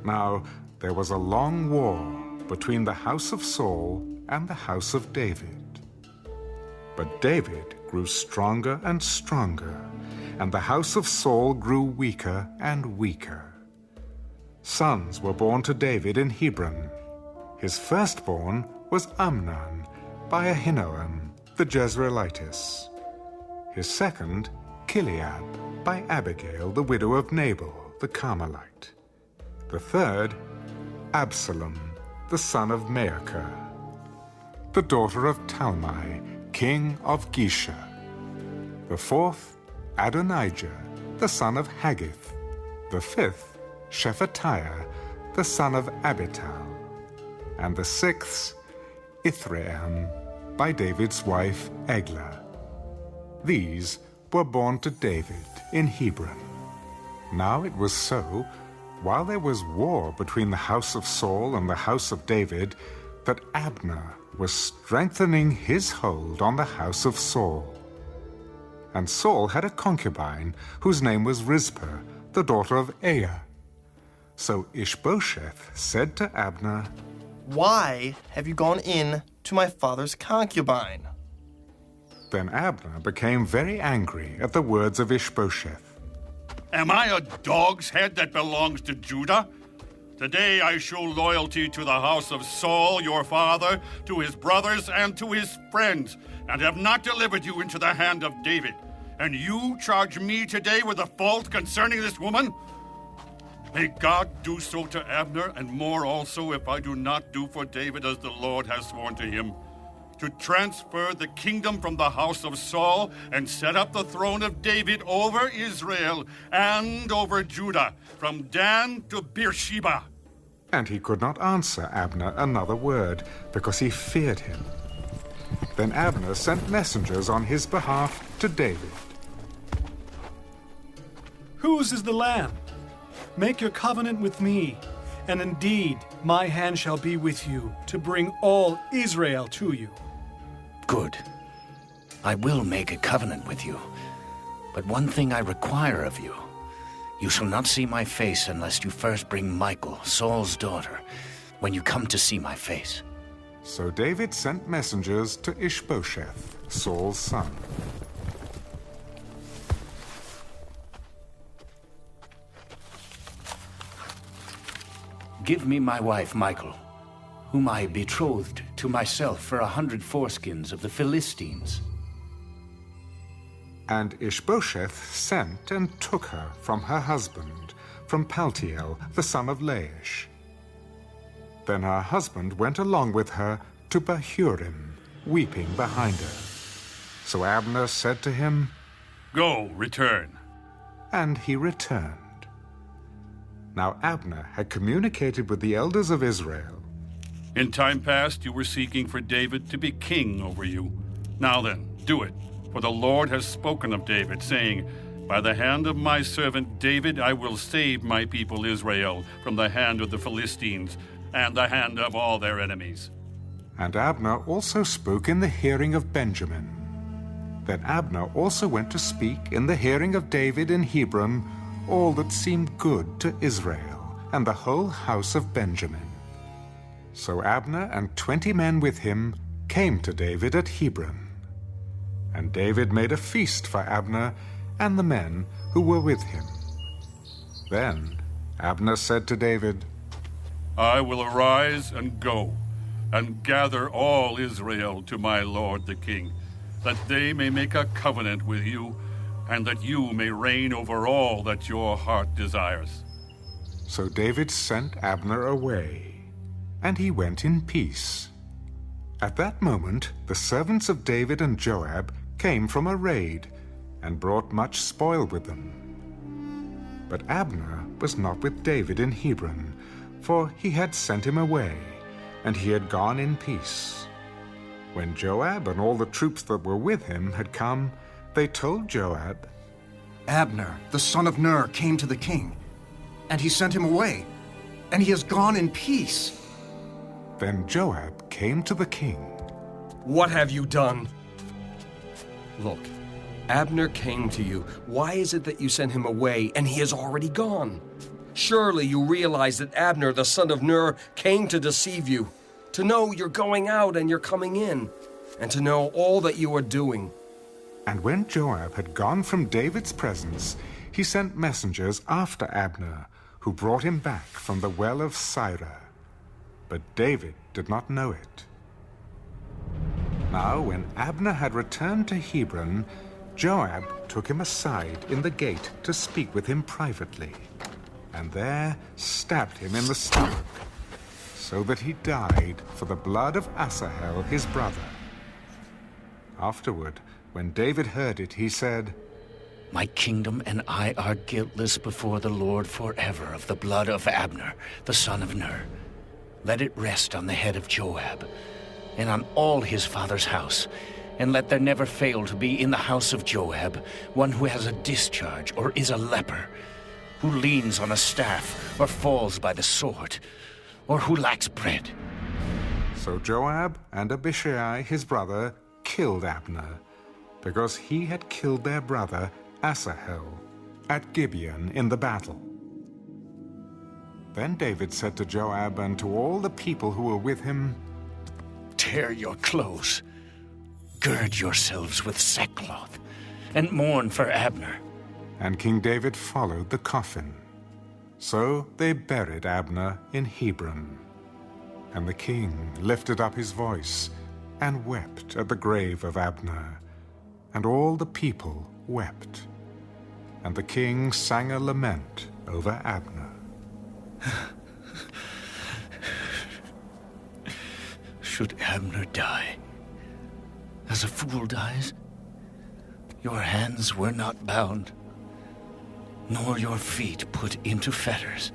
Now, there was a long war between the house of Saul and the house of David. But David grew stronger and stronger, and the house of Saul grew weaker and weaker. Sons were born to David in Hebron. His firstborn was Amnon by Ahinoam the Jezreelitess. His second, Chileab by Abigail, the widow of Nabal the Carmelite. The third, Absalom, the son of Maacah, the daughter of Talmai, king of Geshur. The fourth, Adonijah, the son of Haggith. The fifth, Shephatiah, the son of Abital. And the sixth, Ithream, by David's wife Eglah. These were born to David in Hebron. Now it was so, while there was war between the house of Saul and the house of David, that Abner was strengthening his hold on the house of Saul. And Saul had a concubine whose name was Rizpah, the daughter of Aiah. So Ishbosheth said to Abner, "Why have you gone in to my father's concubine?" Then Abner became very angry at the words of Ishbosheth. Am I a dog's head that belongs to Judah? Today I show loyalty to the house of Saul, your father, to his brothers and to his friends, and have not delivered you into the hand of David. And you charge me today with a fault concerning this woman? May God do so to Abner, and more also, if I do not do for David as the Lord has sworn to him, to transfer the kingdom from the house of Saul and set up the throne of David over Israel and over Judah, from Dan to Beersheba." And he could not answer Abner another word, because he feared him. Then Abner sent messengers on his behalf to David. "Whose is the lamb? Make your covenant with me, and indeed my hand shall be with you, to bring all Israel to you." Good. I will make a covenant with you. But one thing I require of you. You shall not see my face unless you first bring Michal, Saul's daughter, when you come to see my face. So David sent messengers to Ishbosheth, Saul's son. "Give me my wife Michal, whom I betrothed to myself for 100 foreskins of the Philistines." And Ishbosheth sent and took her from her husband, from Paltiel, the son of Laish. Then her husband went along with her to Bahurim, weeping behind her. So Abner said to him, "Go, return." And he returned. Now Abner had communicated with the elders of Israel. In time past you were seeking for David to be king over you. Now then, do it, for the Lord has spoken of David, saying, "By the hand of my servant David I will save my people Israel from the hand of the Philistines and the hand of all their enemies." And Abner also spoke in the hearing of Benjamin. Then Abner also went to speak in the hearing of David in Hebron all that seemed good to Israel and the whole house of Benjamin. So Abner and 20 men with him came to David at Hebron. And David made a feast for Abner and the men who were with him. Then Abner said to David, "I will arise and go, and gather all Israel to my lord the king, that they may make a covenant with you, and that you may reign over all that your heart desires." So David sent Abner away, and he went in peace. At that moment the servants of David and Joab came from a raid, and brought much spoil with them. But Abner was not with David in Hebron, for he had sent him away, and he had gone in peace. When Joab and all the troops that were with him had come, they told Joab, "Abner, the son of Ner, came to the king, and he sent him away, and he has gone in peace." Then Joab came to the king. "What have you done?" "Look, Abner came to you. Why is it that you sent him away, and he has already gone?" Surely you realize that Abner, the son of Ner, came to deceive you, to know you're going out and you're coming in, and to know all that you are doing. And when Joab had gone from David's presence, he sent messengers after Abner, who brought him back from the well of Sirah. But David did not know it. Now when Abner had returned to Hebron, Joab took him aside in the gate to speak with him privately, and there stabbed him in the stomach, so that he died for the blood of Asahel his brother. Afterward, when David heard it, he said, My kingdom and I are guiltless before the Lord forever of the blood of Abner, the son of Ner. Let it rest on the head of Joab, and on all his father's house, and let there never fail to be in the house of Joab one who has a discharge or is a leper, who leans on a staff or falls by the sword, or who lacks bread. So Joab and Abishai his brother killed Abner, because he had killed their brother Asahel at Gibeon in the battle. Then David said to Joab and to all the people who were with him, Tear your clothes, gird yourselves with sackcloth, and mourn for Abner. And King David followed the coffin. So they buried Abner in Hebron. And the king lifted up his voice and wept at the grave of Abner. And all the people wept. And the king sang a lament over Abner. Should Abner die, as a fool dies? Your hands were not bound, nor your feet put into fetters.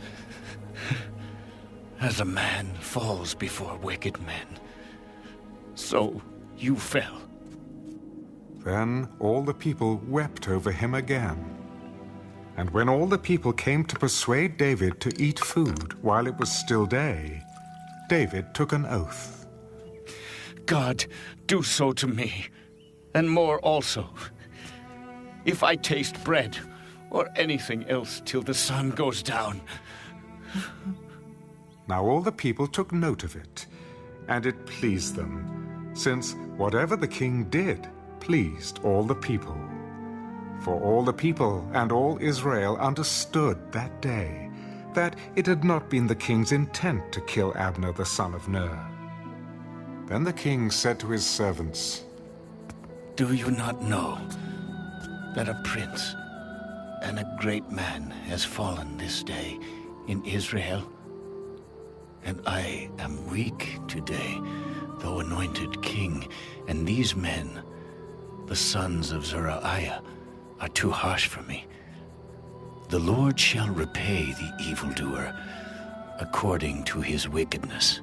As a man falls before wicked men, so you fell. Then all the people wept over him again. And when all the people came to persuade David to eat food while it was still day, David took an oath. God, do so to me, and more also, if I taste bread or anything else till the sun goes down. Now all the people took note of it, and it pleased them, since whatever the king did pleased all the people. For all the people and all Israel understood that day that it had not been the king's intent to kill Abner the son of Ner. Then the king said to his servants, Do you not know that a prince and a great man has fallen this day in Israel? And I am weak today, though anointed king, and these men, the sons of Zeruiah, are too harsh for me. The Lord shall repay the evildoer according to his wickedness.